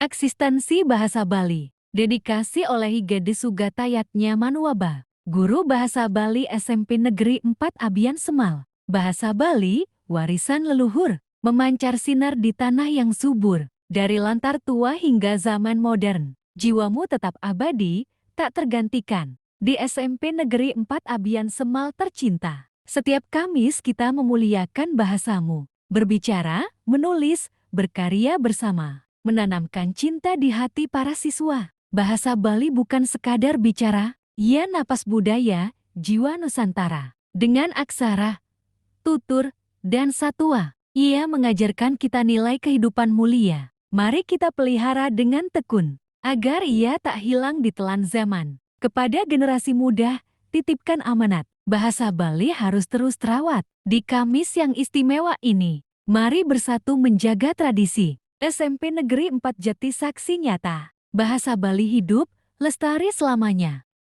Eksistensi Bahasa Bali, dedikasi oleh Gede Sugatayatnya Manuaba, Guru Bahasa Bali SMP Negeri 4 Abian Semal. Bahasa Bali, warisan leluhur, memancar sinar di tanah yang subur. Dari lantar tua hingga zaman modern, jiwamu tetap abadi, tak tergantikan. Di SMP Negeri 4 Abian Semal tercinta, setiap Kamis kita memuliakan bahasamu, berbicara, menulis, berkarya bersama, menanamkan cinta di hati para siswa. Bahasa Bali bukan sekadar bicara, ia napas budaya, jiwa Nusantara. Dengan aksara, tutur, dan satwa, ia mengajarkan kita nilai kehidupan mulia. Mari kita pelihara dengan tekun, agar ia tak hilang ditelan zaman. Kepada generasi muda, titipkan amanat. Bahasa Bali harus terus terawat. Di Kamis yang istimewa ini, mari bersatu menjaga tradisi. SMP Negeri 4 Jati saksi nyata. Bahasa Bali hidup, lestari selamanya.